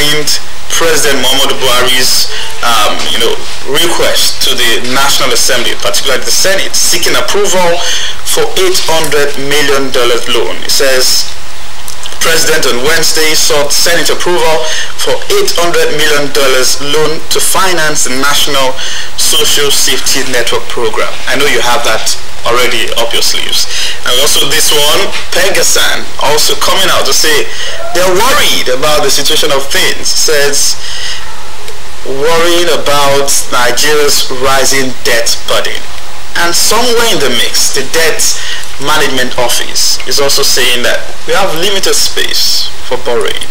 behind President Muhammadu Buhari's request to the National Assembly, particularly the Senate, seeking approval for $800 million loan. It says President on Wednesday sought Senate approval for $800 million loan to finance the National Social Safety Network program. I know you have that already up your sleeves. And also this one, Pegasan, also coming out to say they're worried about the situation of things. Says worried about Nigeria's rising debt burden. And somewhere in the mix, the Debt Management Office is also saying that we have limited space for borrowing.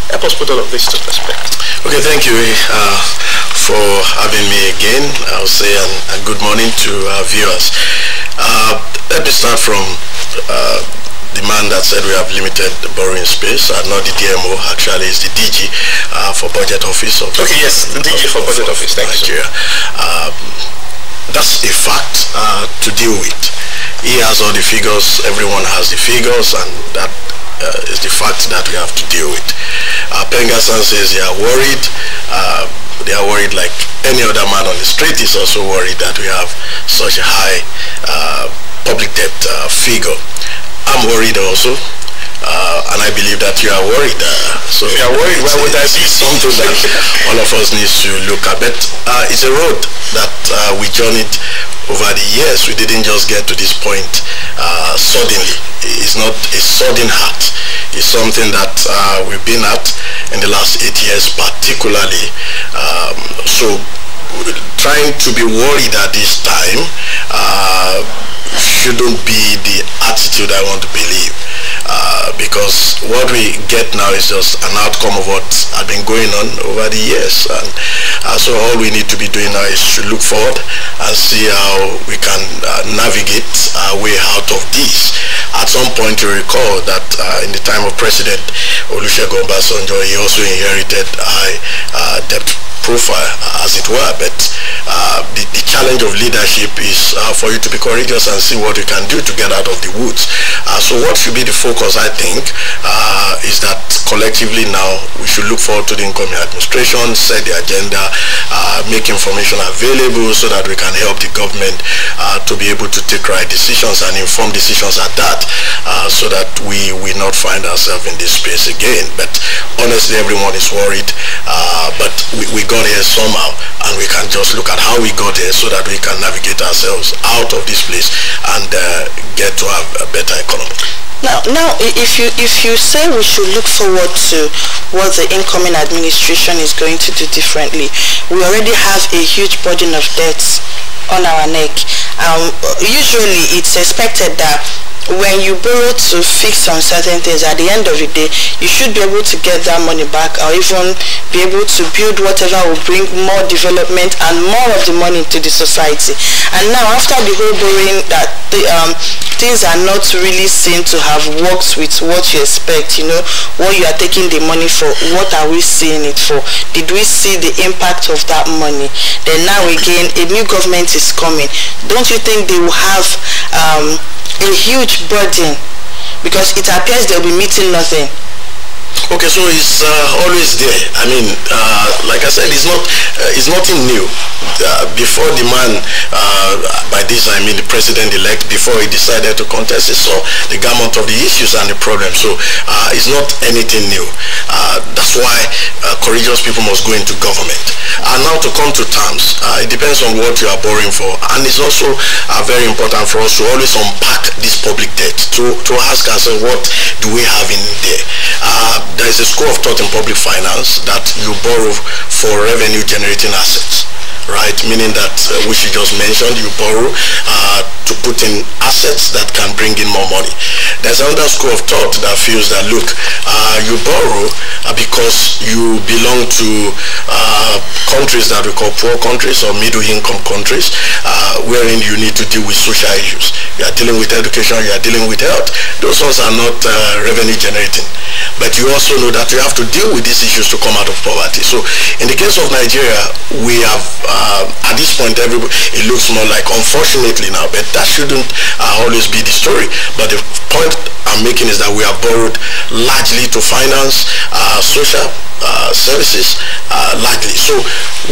Help us put all of this to perspective. Okay, thank you for having me again. I'll say a good morning to our viewers. Let me start from the man that said we have limited borrowing space. Not the DMO, actually it's the DG for Budget Office of okay, yes, the DG for Budget Office, thank Nigeria. That's a fact to deal with. He has all the figures, everyone has the figures, and that is the fact that we have to deal with. Pengasan says they are worried. They are worried like any other man on the street is also worried that we have such a high public debt figure. I'm worried also. And I believe that you are worried. So you are worried. Why would I be? Something that all of us needs to look at. But it's a road that we journeyed over the years. We didn't just get to this point suddenly. It's not a sudden act. It's something that we've been at in the last 8 years, particularly. So trying to be worried at this time shouldn't be the attitude I want to believe. Because what we get now is just an outcome of what has been going on over the years, and so all we need to be doing now is to look forward and see how we can navigate our way out of this. At some point you recall that in the time of President Olusegun Obasanjo, he also inherited high debt profile, as it were, but the challenge of leadership is for you to be courageous and see what you can do to get out of the woods. So what should be the focus, I think, is that collectively now we should look forward to the incoming administration, set the agenda, make information available so that we can help the government to be able to take right decisions and informed decisions at that, so that we will not find ourselves in this space again. But honestly, everyone is worried, but we got here somehow, and we can just look at how we got here so that we can navigate ourselves out of this place and get to have a better economy. Now, if you say we should look forward to what the incoming administration is going to do differently, we already have a huge burden of debts on our neck. Usually, it's expected that when you borrow to fix on certain things, at the end of the day, you should be able to get that money back, or even be able to build whatever will bring more development and more of the money to the society. And now, after the whole borrowing, that things are not really seen to have worked with what you expect, what you are taking the money for, what are we seeing it for? Did we see the impact of that money? Then now again, a new government is coming. Don't you think they will have a huge burden, because it appears they'll be meeting nothing? Okay, so it's always there. I mean, like I said, it's nothing new. Before the man, by this I mean the president-elect, before he decided to contest, he saw the gamut of the issues and the problems. So it's not anything new. That's why courageous people must go into government. And now to come to terms, it depends on what you are borrowing for. And it's also very important for us to always unpack this public debt, to ask ourselves, what do we have in there? There is a school of thought in public finance that you borrow for revenue generating assets, right? Meaning that, which you just mentioned, you borrow to put in assets that can bring in more money. There's another school of thought that feels that, look, you borrow because you belong to countries that we call poor countries or middle income countries, wherein you need to deal with social issues. You are dealing with education, you are dealing with health. Those ones are not revenue generating. But you also also know that we have to deal with these issues to come out of poverty. So in the case of Nigeria, we have, at this point, it looks more like, unfortunately now, but that shouldn't always be the story. But the point I'm making is that we have borrowed largely to finance social services, largely. So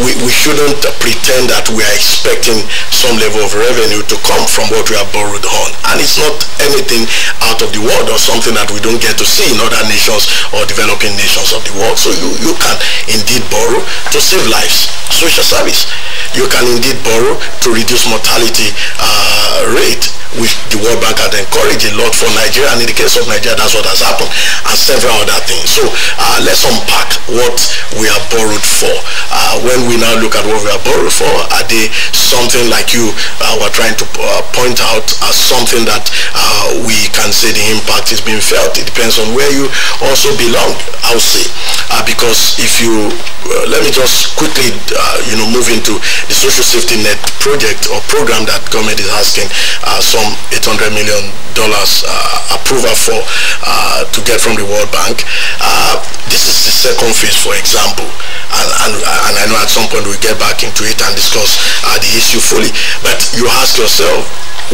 we shouldn't pretend that we are expecting some level of revenue to come from what we have borrowed on. And it's not anything out of the world or something that we don't get to see in other nations or developing nations of the world. So you can indeed borrow to save lives, social service. You can indeed borrow to reduce mortality rate, which the World Bank had encouraged a lot for Nigeria, and in the case of Nigeria, that's what has happened, and several other things. So let's unpack what we are borrowed for. When we now look at what we are borrowed for, are they something like you were trying to point out as something that we can say the impact is being felt? It depends on where you also belong, I would say. Because if you, let me just quickly move into the social safety net project or program that government is asking some $800 million approval for to get from the World Bank. This is the second phase, for example, and I know at some point we'll get back into it and discuss the issue fully, but you ask yourself,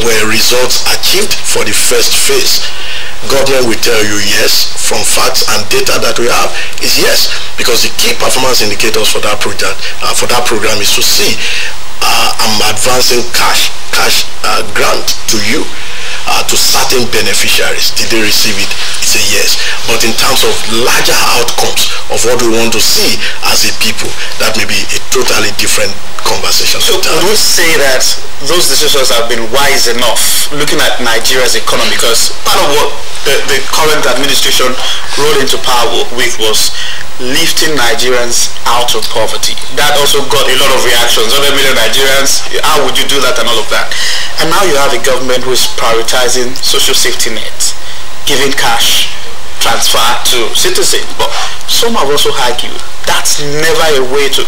were results achieved for the first phase? Government will tell you yes, from facts and data that we have is yes, because the key performance indicators for that project, for that program, is to see I'm advancing cash grant to you, to certain beneficiaries. Did they receive it? It's a yes. But in terms of larger outcomes of what we want to see as a people, that may be a totally different conversation. So would we say that those decisions have been wise enough, looking at Nigeria's economy? Because part of what the current administration rolled into power with was lifting Nigerians out of poverty. That also got a lot of reactions. 100 million Nigerians, how would you do that and all of that? And now you have a government who is prioritizing social safety nets, giving cash transfer to citizens. But some have also argued that's never a way to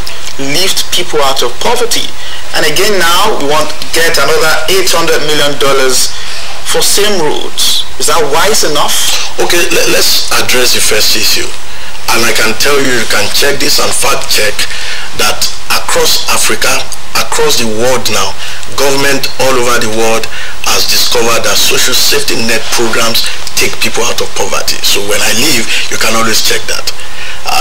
lift people out of poverty. And again, now we want to get another $800 million for same roads. Is that wise enough? Okay, let's address the first issue. And I can tell you, you can check this and fact check that across Africa, across the world now, government all over the world has discovered that social safety net programs take people out of poverty. So when I leave, you can always check that.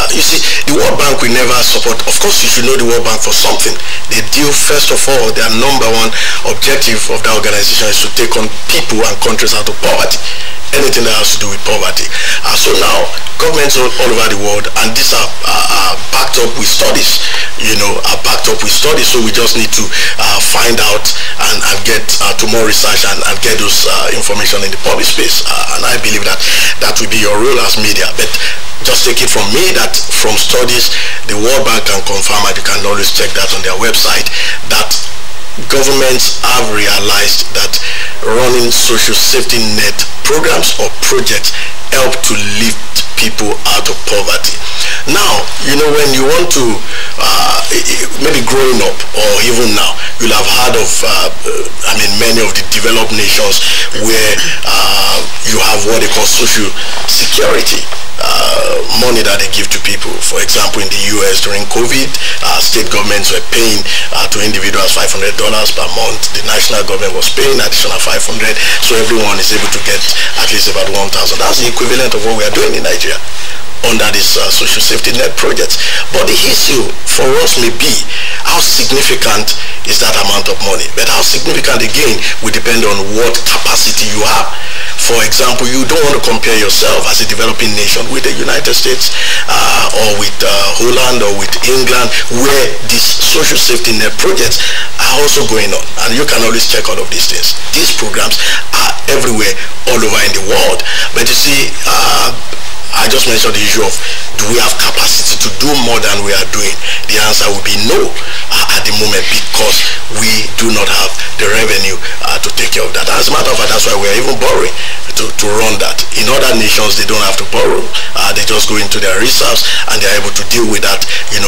You see, the World Bank will never support. Of course, you should know the World Bank for something. They deal, first of all, their number one objective of the organization is to take on people and countries out of poverty. Anything that has to do with poverty. So now, governments all over the world, and these are backed up with studies, so we just need to find out and get to more research and get those information in the public space. And I believe that that will be your role as media. But just take it from me that from studies, the World Bank can confirm, and you can always check that on their website, that governments have realized that running social safety net programs or projects help to lift people out of poverty. Now, when you want to, maybe growing up or even now, you'll have heard of, many of the developed nations where you have what they call social security. Money that they give to people. For example, in the US during COVID, state governments were paying to individuals $500 per month. The national government was paying additional $500, so everyone is able to get at least about $1,000. That's the equivalent of what we are doing in Nigeria under this social safety net project. But the issue for us may be how significant is that amount of money. But how significant, again, will depend on what capacity you have. For example, you don't want to compare yourself as a developing nation with the United States or with Holland or with England, where these social safety net projects are also going on. And you can always check all of these things. These programs are everywhere, all over in the world. But you see, I just mentioned the issue of, do we have capacity ability to do more than we are doing? The answer will be no at the moment, because we do not have the revenue to take care of that. As a matter of fact, that's why we are even borrowing to run that. In other nations, they don't have to borrow. They just go into their reserves and they are able to deal with that,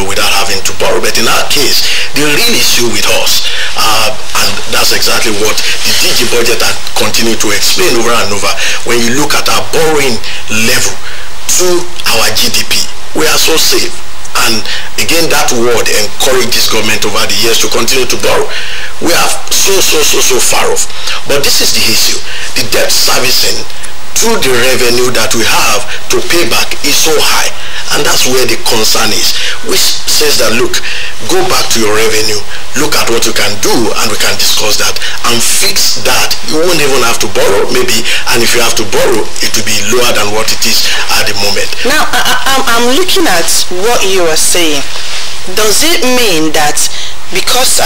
without having to borrow. But in our case, the real issue with us, and that's exactly what the DG budget had continued to explain over and over, when you look at our borrowing level to our GDP, we are so safe. And again, that word encouraged this government over the years to continue to borrow. We are so far off. But this is the issue. The debt servicing through the revenue that we have to pay back is so high. And that's where the concern is, which says that, look, go back to your revenue, look at what you can do, and we can discuss that and fix that. You won't even have to borrow, maybe, and if you have to borrow, it will be lower than what it is at the moment. Now, I'm looking at what you are saying. Does it mean that because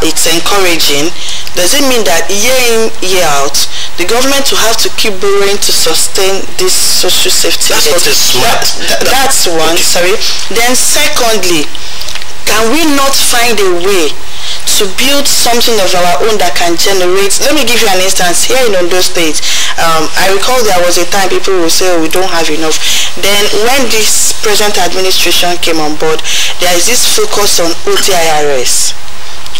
it's encouraging, does it mean that year in, year out, the government will have to keep borrowing to sustain this social safety net? That's not a smart. That's one, sorry. Then secondly, can we not find a way to build something of our own that can generate? Let me give you an instance. Here in Ondo State, I recall there was a time people would say, oh, we don't have enough. Then when this present administration came on board, there is this focus on ODIRS.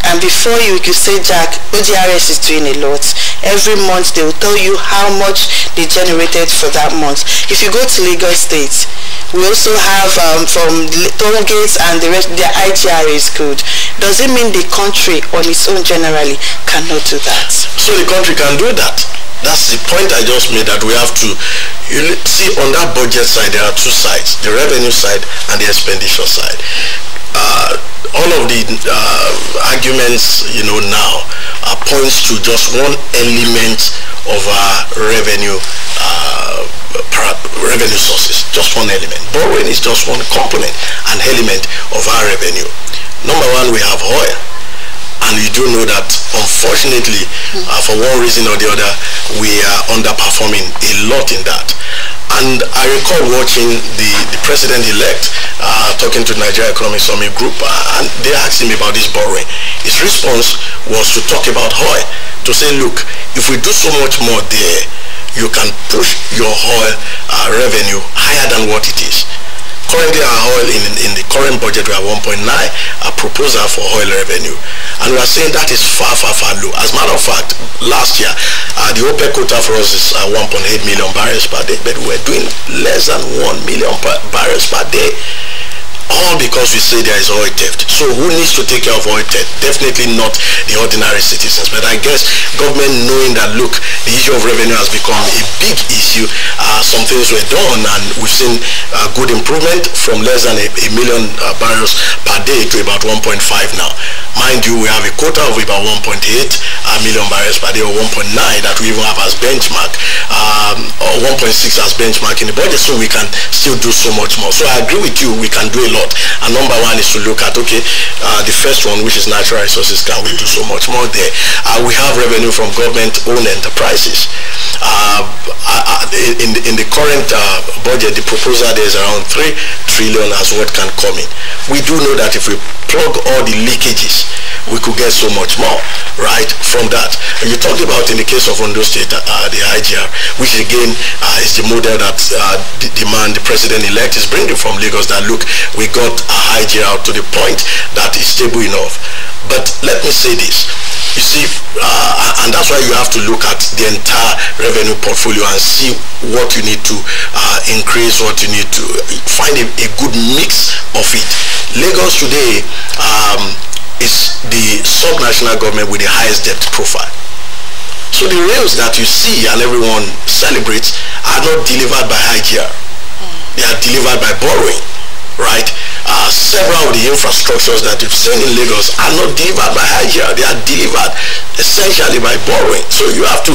And before you could say, Jack, ODRS is doing a lot. Every month they will tell you how much they generated for that month. If you go to Lagos State, we also have from toll gates and the rest, their IGR is good. Does it mean the country on its own generally cannot do that? So the country can do that. That's the point I just made, that we have to, see on that budget side, there are two sides, the revenue side and the expenditure side. All of the arguments, now points to just one element of our revenue sources, just one element. Borrowing is just one component, an element of our revenue. Number one, we have oil. And you do know that, unfortunately, for one reason or the other, we are underperforming a lot in that. And I recall watching the president-elect talking to the Nigeria Economic Summit Group, and they asked him about this borrowing. His response was to talk about oil, to say, look, if we do so much more there, you can push your oil revenue higher than what it is. Currently, our oil in the current budget, we have 1.9 proposal for oil revenue. And we are saying that is far low. As a matter of fact, last year, the OPEC quota for us is 1.8 million barrels per day, but we're doing less than 1 million barrels per day. All because we say there is oil theft. So who needs to take care of oil theft? Definitely not the ordinary citizens. But I guess government, knowing that, look, the issue of revenue has become a big issue, some things were done, and we've seen good improvement from less than a million barrels per day to about 1.5 now. Mind you, we have a quota of about 1.8 million barrels per day, or 1.9 that we even have as benchmark, or 1.6 as benchmark in the budget, so we can still do so much more. So I agree with you, we can do a lot. And number one is to look at, okay, the first one, which is natural resources, can we do so much more there? We have revenue from government-owned enterprises. In the current budget, the proposal there is around 3 trillion as what can come in. We do know that if we plug all the leakages, we could get so much more, right, from that. And you talked about, in the case of Ondo State, the IGR, which again is the model that the president-elect is bringing from Lagos, that, look, we got a IGR to the point that is stable enough. But let me say this, you see, and that's why you have to look at the entire revenue portfolio and see what you need to increase, what you need to find a good mix of it. Lagos today is the sub-national government with the highest debt profile. So the rails that you see and everyone celebrates are not delivered by IGR. They are delivered by borrowing, right? Several of the infrastructures that you've seen in Lagos are not delivered by IGR. They are delivered essentially by borrowing. So you have to,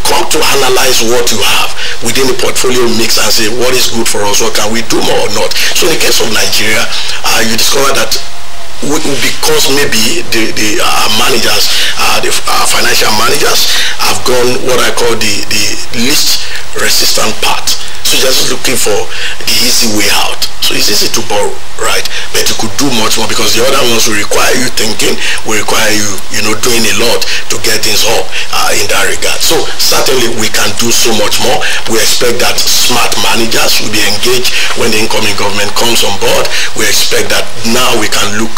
come to analyze what you have within the portfolio mix and say, what is good for us? What can we do more or not? So in the case of Nigeria, you discover that because maybe the managers, the financial managers have gone what I call the least resistant path. So you're just looking for the easy way out. So it's easy to borrow, right? But you could do much more because the other ones will require you thinking, will require you, doing a lot to get things up in that regard. So certainly we can do so much more. We expect that smart managers will be engaged when the incoming government comes on board. We expect that now we can look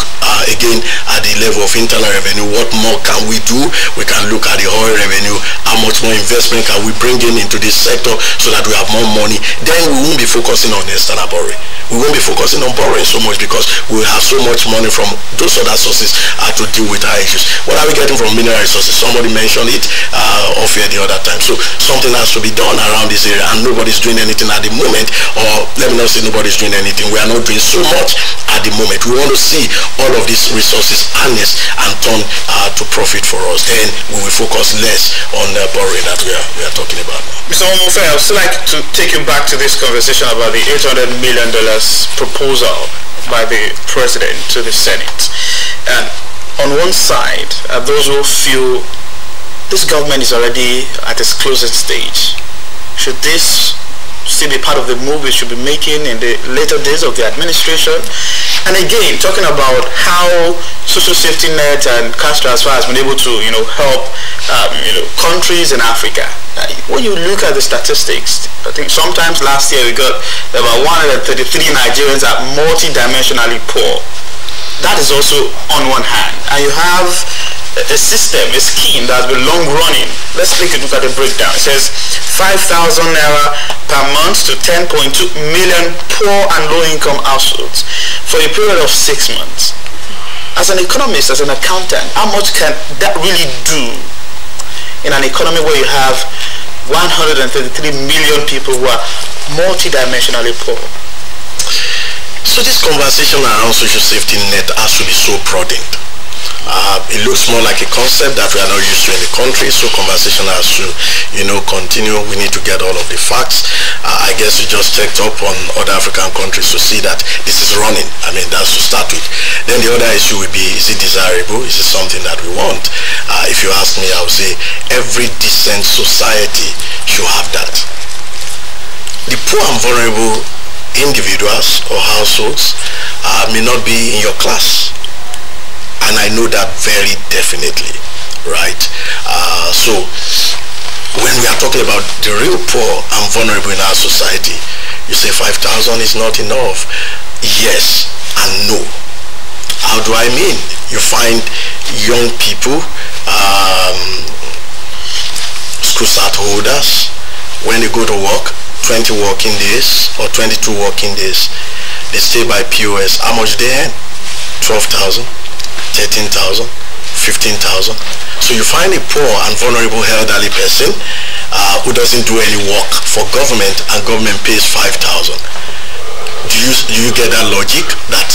again at the level of internal revenue. What more can we do? We can look at the oil revenue. How much more investment can we bring into this sector so that we have more money? Then we won't be focusing on external borrowing. We won't be focusing on borrowing so much because we will have so much money from those other sources to deal with our issues. What are we getting from mineral resources? Somebody mentioned it off here the other time. So something has to be done around this area, and nobody's doing anything at the moment. Or let me not say nobody's doing anything. We are not doing so much at the moment. We want to see all of these resources harnessed and turned to profit for us. Then we will focus less on borrowing that we are talking about now. Mr. Ọmọmofe, I would still like to take you back to this conversation about the $800 million proposal by the president to the Senate. And on one side, those who feel this government is already at its closest stage. Should this still be part of the move we should be making in the later days of the administration? And again, talking about how social safety net and cash transfer has been able to, help, countries in Africa. When you look at the statistics, I think sometimes last year we got about 133 Nigerians are multidimensionally poor. That is also on one hand. And you have a system, a scheme that has been long running. Let's take a look at the breakdown. It says 5,000 naira per month to 10.2 million poor and low-income households for a period of 6 months. As an economist, as an accountant, how much can that really do in an economy where you have 133 million people who are multidimensionally poor? So this conversation around social safety net has to be so broadened. It looks more like a concept that we are not used to in the country, so conversation has to, continue. We need to get all of the facts. I guess we just checked up on other African countries to see that this is running. I mean, that's to start with. Then the other issue would be, is it desirable? Is it something that we want? If you ask me, I would say every decent society should have that. The poor and vulnerable individuals or households may not be in your class. And I know that very definitely, right? So when we are talking about the real poor and vulnerable in our society, you say 5,000 is not enough. Yes and no. How do I mean? You find young people, school start holders, when they go to work, 20 working days or 22 working days, they stay by POS. How much they earn? 12,000. 13,000, 15,000. So you find a poor and vulnerable elderly person who doesn't do any work for government, and government pays 5,000. Do you get that logic? That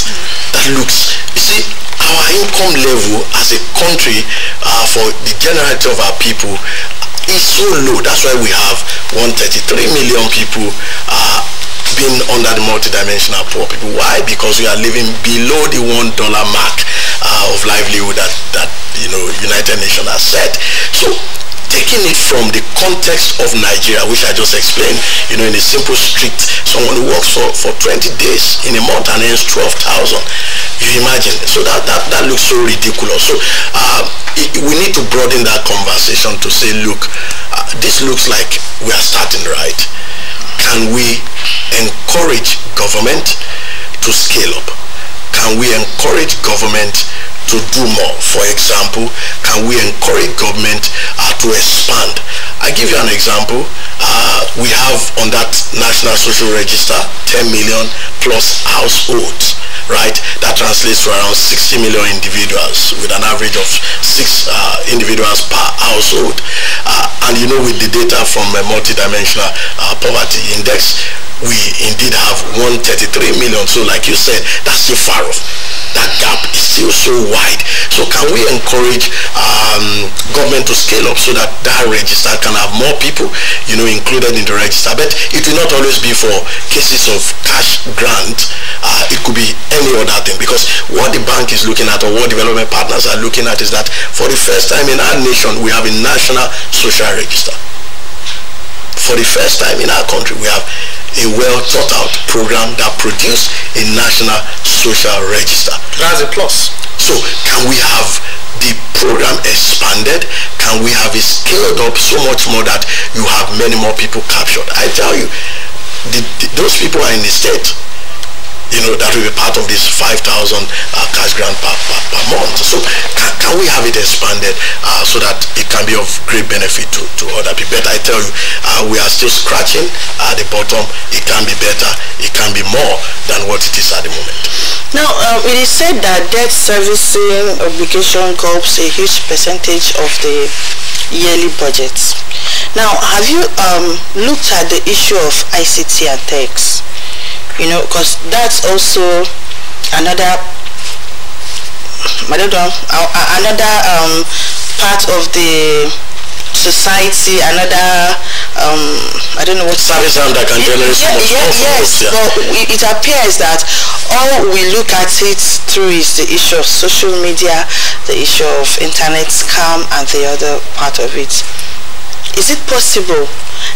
looks, you see, our income level as a country for the generality of our people is so low. That's why we have 133 million people being under the multidimensional poor people. Why? Because we are living below the $1 mark of livelihood that United Nations has set. So taking it from the context of Nigeria, which I just explained, in a simple street, someone who works for 20 days in a month and earns 12,000. You imagine? So that looks so ridiculous. So we need to broaden that conversation to say, look, this looks like we are starting right. Can we encourage government to scale up? Can we encourage government to do more? For example, can we encourage government to expand? I give you an example. We have on that National Social Register 10 million plus households, right? That translates to around 60 million individuals with an average of 6 individuals per household. And with the data from a multidimensional poverty index, we indeed have 133 million. So like you said, that's still far off. That gap is still so wide. So can we encourage government to scale up so that register can have more people, included in the register? But it will not always be for cases of cash grant. It could be any other thing, because what the bank is looking at, or what development partners are looking at, is that for the first time in our nation, we have a national social register. for the first time in our country, we have a well thought out program that produced a national social register. That's a plus. So can we have the program expanded? Can we have it scaled up so much more that you have many more people captured? I tell you, those people are in the state, that will be part of this 5,000 cash grant per month. So can we have it expanded so that it can be of great benefit to other people? But I tell you, we are still scratching at the bottom. It can be better. It can be more than what it is at the moment. Now, it is said that debt servicing obligation covers a huge percentage of the yearly budget. Now, have you looked at the issue of ICT and techs? Because that's also another part of the society, another I don't know what service arm that can generate so much. Yes, but it appears that all we look at it through is the issue of social media, the issue of internet scam, and the other part of it. Is it possible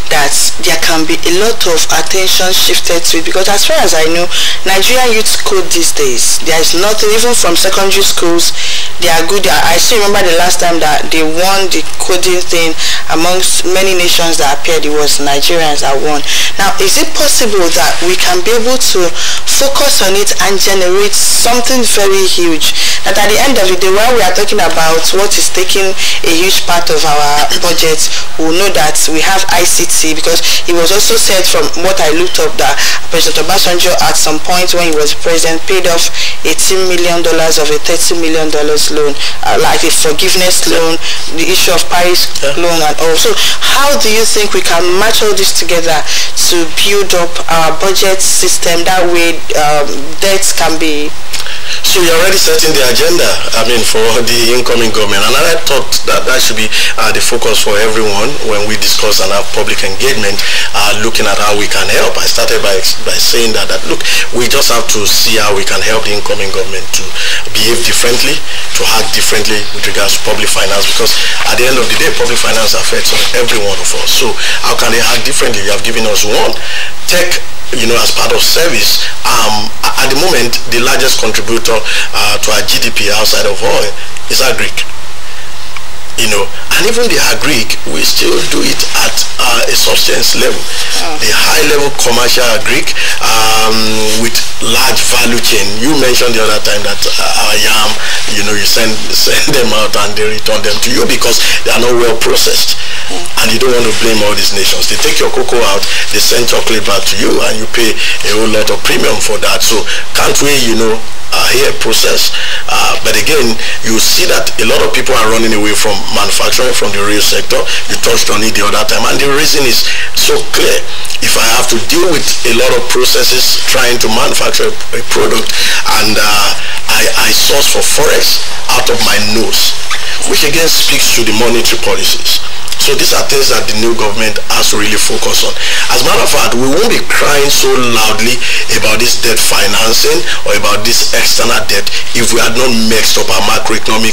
that there can be a lot of attention shifted to it? Because as far as I know, Nigerian youth code these days, there is nothing, even from secondary schools, they are good. I still remember the last time that they won the coding thing amongst many nations that appeared, it was Nigerians that won. Now, is it possible that we can be able to focus on it and generate something very huge? That at the end of the day, when we are talking about what is taking a huge part of our budget, we'll know that we have ICT, because it was also said from what I looked up that President Obasanjo at some point when he was president paid off $18 million of a $30 million loan, like a forgiveness loan, the issue of Paris loan and all. So how do you think we can match all this together to build up our budget system? That way debts can be... So you're already setting the agenda, for the incoming government. And I thought that should be the focus for everyone when we discuss and have public engagement, looking at how we can help. I started by saying that look, we just have to see how we can help the incoming government to behave differently, to act differently with regards to public finance, because at the end of the day, public finance affects every one of us. So how can they act differently? You have given us one. Tech, as part of service, at the moment, the largest contributor to our GDP outside of oil is agric. And even the agric, we still do it at a substance level. The high-level commercial agric with large value chain. You mentioned the other time that our yam, you send them out and they return them to you because they are not well processed. And you don't want to blame all these nations. They take your cocoa out, they send chocolate back to you, and you pay a whole lot of premium for that. So can't we, here process? But again, you see that a lot of people are running away from manufacturing, from the real sector. You touched on it the other time, and the reason is so clear. If I have to deal with a lot of processes trying to manufacture a product, and I source for forex out of my nose, which again speaks to the monetary policies. So these are things that the new government has to really focus on. As a matter of fact, we won't be crying so loudly about this debt financing or about this external debt if we had not mixed up our macroeconomic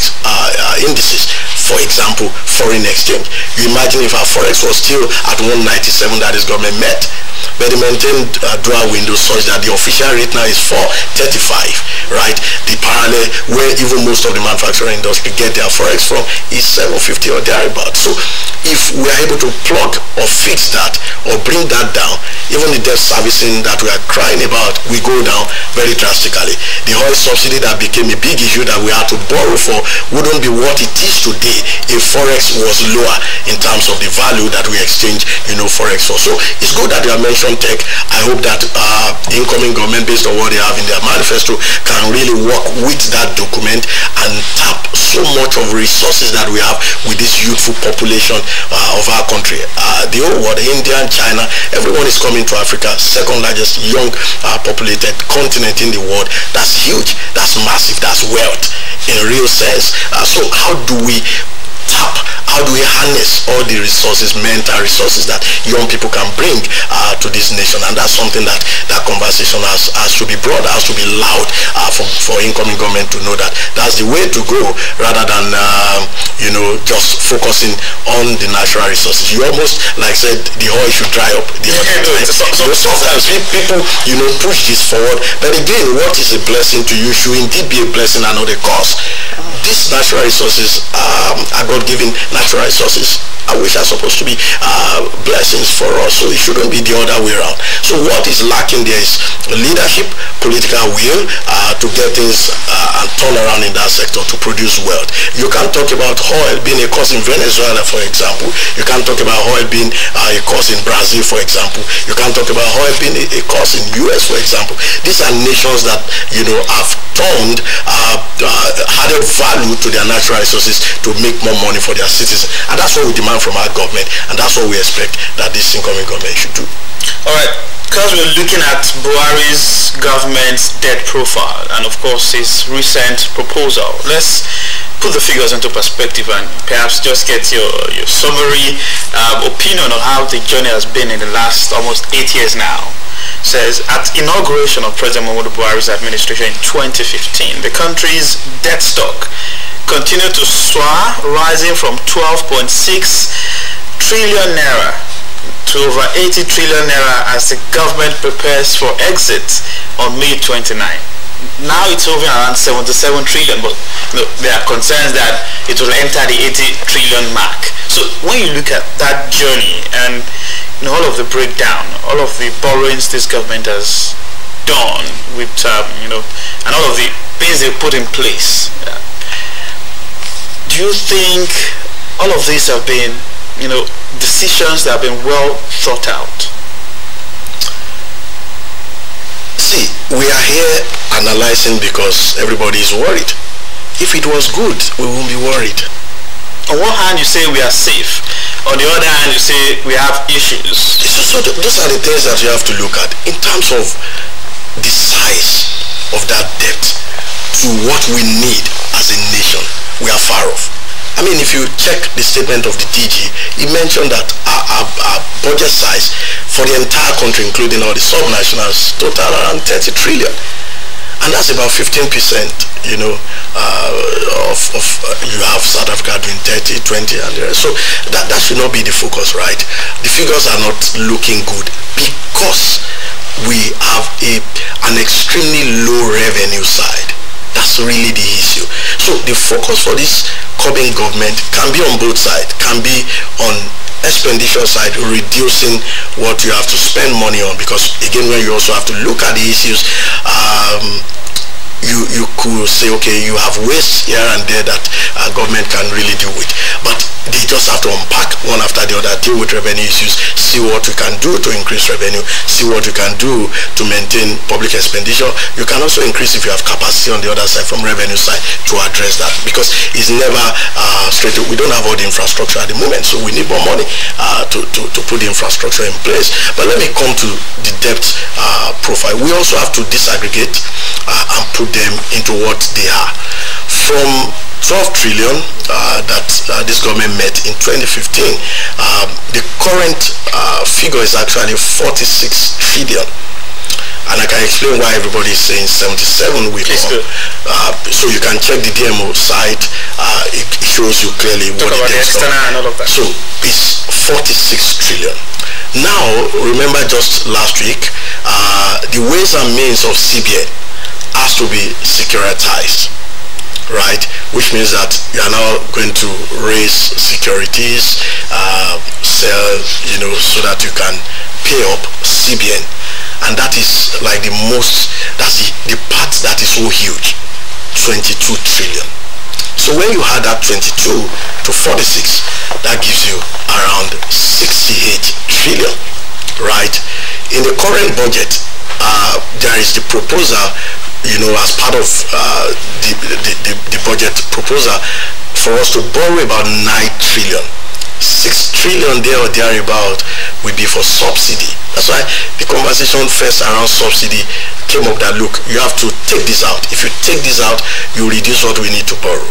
indices. For example, foreign exchange. You imagine if our forex was still at 197 that this government met, but they maintained dual windows such that the official rate now is 435, right? The parallel where even most of the manufacturing industry get their forex from is 750 or thereabouts. So if we are able to plug or fix that or bring that down, even the debt servicing that we are crying about will go down very drastically. The oil subsidy that became a big issue that we had to borrow for wouldn't be what it is today if forex was lower in terms of the value that we exchange, forex for. So it's good that you have mentioned tech. I hope that the incoming government, based on what they have in their manifesto, can really work with that document and tap so much of resources that we have with this youthful population of our country. The whole world, India and China, everyone is coming to Africa, second largest young populated continent in the world. That's huge, that's massive, that's wealth in a real sense. So how do we tap, how do we harness all the resources, mental resources that young people can bring to this nation? And that's something that conversation has to be broad, has to be loud for incoming government to know that that's the way to go, rather than just focusing on the natural resources. You almost like said the oil should dry up the other time. Sometimes people push this forward, but again, what is a blessing to you should indeed be a blessing and not a curse. These natural resources are God-given natural resources, which are supposed to be blessings for us, so it shouldn't be the other way around. So what is lacking there is leadership, political will to get things and turn around in that sector to produce wealth. You can't talk about oil being a cause in Venezuela, for example. You can't talk about oil being a cause in Brazil, for example. You can't talk about oil being a cause in US, for example. These are nations that have turned added value to their natural resources to make more money for their citizens, and that's what we demand from our government, and that's what we expect that this incoming government should do. All right, because we're looking at Buhari's government's debt profile and of course his recent proposal, let's put the figures into perspective and perhaps just get your summary opinion on how the journey has been in the last almost 8 years now. Says at inauguration of President Buhari's administration in 2015, the country's debt stock continued to soar, rising from 12.6 trillion naira to over 80 trillion naira as the government prepares for exit on May 29. Now it's hovering around 77 trillion, but there are concerns that it will enter the 80 trillion mark. So when you look at that journey and all of the breakdown, all of the borrowings this government has done with, and all of the things they put in place, do you think all of these have been, decisions that have been well thought out? See, we are here analyzing because everybody is worried. If it was good, we won't be worried. On one hand, you say we are safe. On the other hand, you say we have issues. So those are the things that you have to look at. In terms of the size of that debt to what we need as a nation, we are far off. I mean, if you check the statement of the DG, he mentioned that our budget size for the entire country, including all the subnationals, total around 30 trillion. And that's about 15%, you have South Africa doing 30, 20, and the rest. So that should not be the focus, right? The figures are not looking good because we have an extremely low revenue side. That's really the issue. So the focus for this coming government can be on both sides, can be on expenditure side, reducing what you have to spend money on, because again, when you also have to look at the issues, you could say, okay, you have waste here and there that government can really deal with, but they just have to unpack one after the other, deal with revenue issues, see what we can do to increase revenue, see what we can do to maintain public expenditure. You can also increase if you have capacity on the other side from revenue side to address that, because it's never straight. We don't have all the infrastructure at the moment, so we need more money to put the infrastructure in place. But let me come to the debt profile. We also have to disaggregate and put them into what they are. From 12 trillion that this government met in 2015, the current figure is actually 46 trillion. And I can explain why everybody is saying 77 will come. So you can check the DMO site. It shows you clearly what it is. And all of that. So it's 46 trillion. Now, remember just last week, the ways and means of CBN has to be securitized, right? Which means that you are now going to raise securities, sell, so that you can pay up CBN. And that is like that's the part that is so huge, 22 trillion. So when you add that 22 to 46, that gives you around 68 trillion, right? In the current budget, there is the proposal, as part of the budget proposal, for us to borrow about 9 trillion. 6 trillion there or thereabout will be for subsidy. That's why the conversation first around subsidy came up that, look, you have to take this out. If you take this out, you reduce what we need to borrow.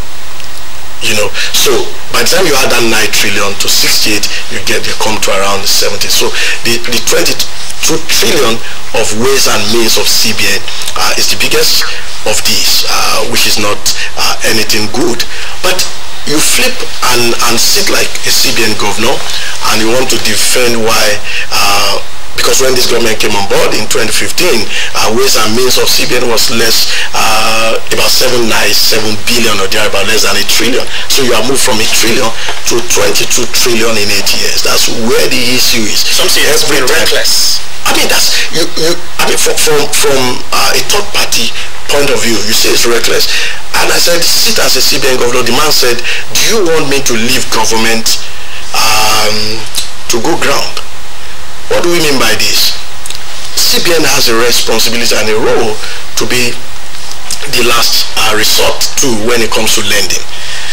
You know, so by the time you add that 9 trillion to 68, you come to around 70. So the 22 trillion of ways and means of CBN is the biggest of these, which is not anything good. But you flip and sit like a CBN governor, and you want to defend why. Because when this government came on board in 2015, ways and means of CBN was less, about 7 billion or about less than $1 trillion. So you have moved from $1 trillion to 22 trillion in 8 years. That's where the issue is. Something has been reckless. I mean, that's I mean, from a third party point of view, you say it's reckless. And I said, sit as a CBN governor. The man said, do you want me to leave government to go ground? What do we mean by this? CBN has a responsibility and a role to be the last resort to when it comes to lending.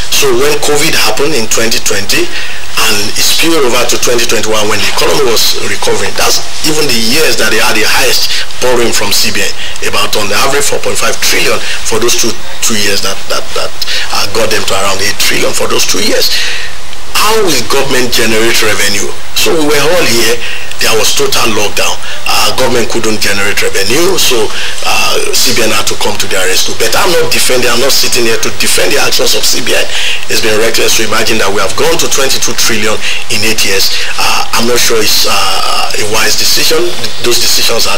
So when COVID happened in 2020 and it spilled over to 2021 when the economy was recovering, that's even the years that they had the highest borrowing from CBN, about on the average 4.5 trillion for those two years that got them to around 8 trillion for those 2 years. How will government generate revenue? So we were all here. There was total lockdown. Government couldn't generate revenue, so CBN had to come to their rescue. But I'm not defending, I'm not sitting here to defend the actions of CBN. It's been reckless to imagine that we have gone to 22 trillion in 8 years. I'm not sure it's a wise decision. Those decisions are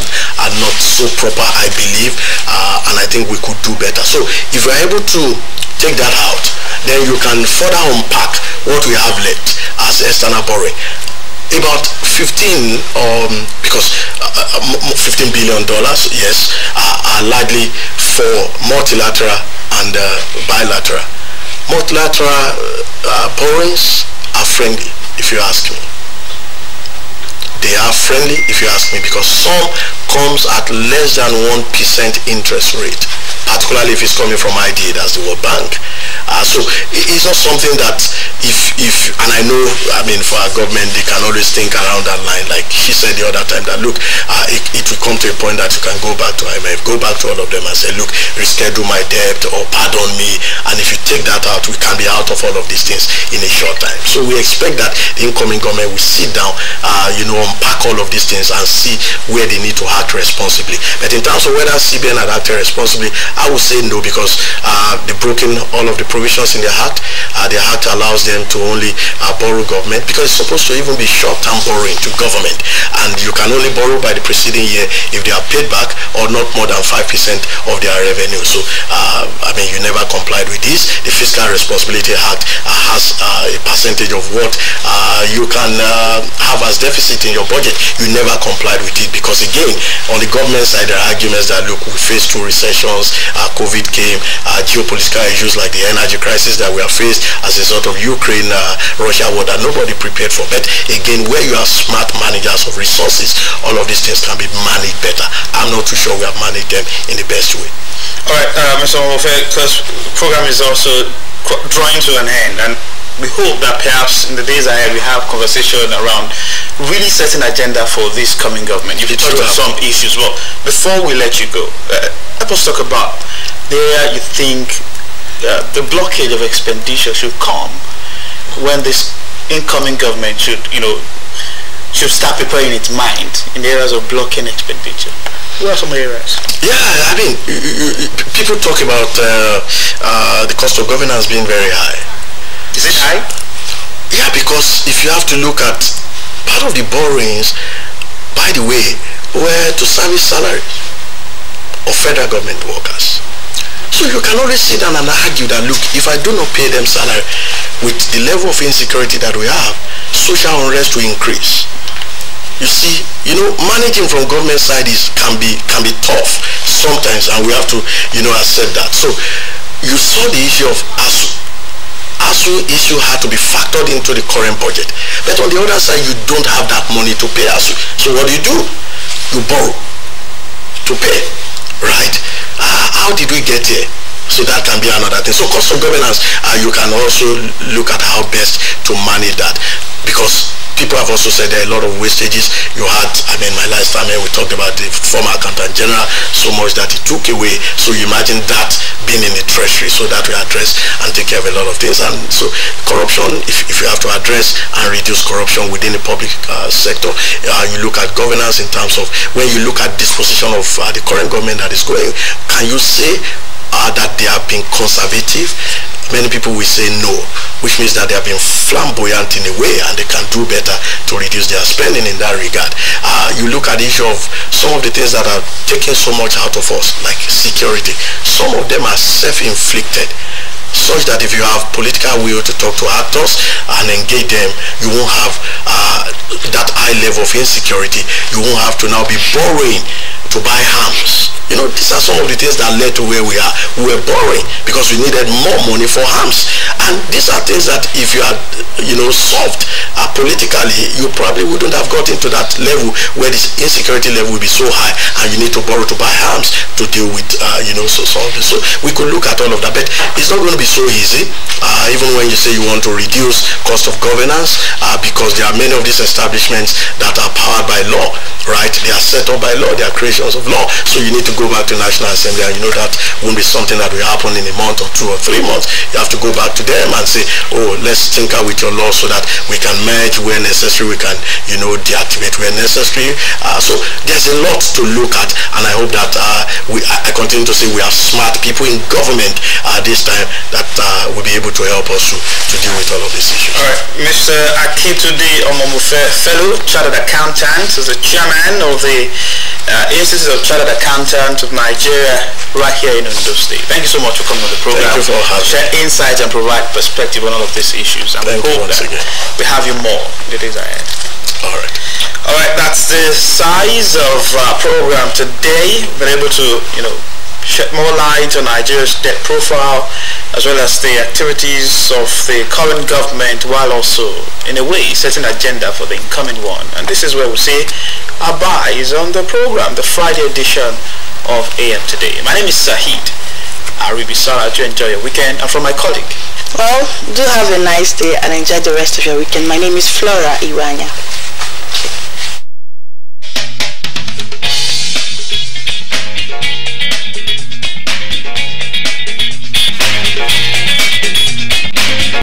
not so proper, I believe, and I think we could do better. So if we're able to take that out, then you can further unpack what we have left as external borrowing. About 15, because $15 billion, yes, are largely for multilateral and bilateral. Multilateral borrowings are friendly, if you ask me. They are friendly, if you ask me, because some comes at less than 1% interest rate, particularly if it's coming from IDA, that's the World Bank. So it's not something that if and I know, I mean, for our government, they can always think around that line, like she said the other time, that look, it will come to a point that you can go back to IMF, go back to all of them and say, look, reschedule my debt or pardon me, and if you take that out, we can be out of all of these things in a short time. So we expect that the incoming government will sit down, unpack all of these things and see where they need to act responsibly. But in terms of whether CBN had acted responsibly, I would say no, because they've broken all of the provisions in the act. The act allows them to only borrow government, because it's supposed to even be short-term borrowing to government, and you can only borrow by the preceding year if they are paid back or not more than 5% of their revenue. So I mean, you never complied with this. The Fiscal Responsibility Act has a percentage of what you can have as deficit in your budget. You never complied with it, because again, on the government side, there are arguments that, look, we faced 2 recessions, COVID came, geopolitical issues like the energy crisis that we have faced as a result of Ukraine-Russia war that nobody prepared for. But again, where you have smart managers of resources, all of these things can be managed better. I'm not too sure we have managed them in the best way. All right, Mr. Ọmọmofe, because the program is also drawing to an end, and we hope that perhaps in the days ahead we have conversation around really setting agenda for this coming government. You've touched on some issues. Well, before we let you go, let us talk about the area you think the blockage of expenditure should come when this incoming government should start preparing its mind in the areas of blocking expenditure. What are some areas? Yeah, I mean, people talk about the cost of governance being very high. Is it high? Yeah, because if you have to look at part of the borrowings, by the way, were to service salaries of federal government workers. So you can always sit down and argue that, look, if I do not pay them salary with the level of insecurity that we have, social unrest will increase. You see, managing from government side can be tough sometimes, and we have to, accept that. So you saw the issue of ASU issue had to be factored into the current budget. But on the other side, you don't have that money to pay ASU. So what do? You borrow to to pay, right? How did we get here? So that can be another thing. So cost of governance, you can also look at how best to manage that, because people have also said there are a lot of wastages. You had, my last time we talked about the former accountant general, so much that he took away. So you imagine that being in the treasury, so that we address and take care of a lot of things. And so corruption, if you have to address and reduce corruption within the public sector, you look at governance in terms of when you look at disposition of the current government that is going, can you say that they have been conservative? Many people will say no, which means that they have been flamboyant in a way, and they can do better to reduce their spending in that regard. You look at the issue of some of the things that are taking so much out of us, like security. Some of them are self-inflicted, such that if you have political will to talk to actors and engage them, you won't have that high level of insecurity. You won't have to now be borrowing to buy arms. These are some of the things that led to where we are. We were borrowing because we needed more money for arms. And these are things that if you had, solved politically, you probably wouldn't have got into that level where this insecurity level will be so high and you need to borrow to buy arms to deal with, so some of this. So we could look at all of that, but it's not going to be so easy, even when you say you want to reduce cost of governance, because there are many of these establishments that are powered by law, right? They are set up by law, they are creations of law. So you need to go back to National Assembly, and that won't be something that will happen in a month or 2 or 3 months. You have to go back to them and say, oh, let's tinker with your law so that we can merge where necessary, we can, deactivate where necessary. So there's a lot to look at, and I hope that I continue to say we have smart people in government this time that will be able to help us to deal with all of these issues. All right, Mr. Akintunde Ọmọmofe, fellow chartered accountant, is the chairman of the Institute of Chartered Accountants of Nigeria, right here in Ondo State. Thank you so much for coming on the program. Thank you for having me. Share insights and provide perspective on all of these issues. And Thank we hope you once again. we have you more in the days ahead. All right. All right, that's the size of our program today. We're able to, shed more light on Nigeria's debt profile, as well as the activities of the current government, while also, in a way, setting agenda for the incoming one. And this is where we say our buys on the program, the Friday edition of AM Today. My name is Sahid Aribisara. Do enjoy your weekend. And from my colleague. Well, do have a nice day and enjoy the rest of your weekend. My name is Flora Iwanya.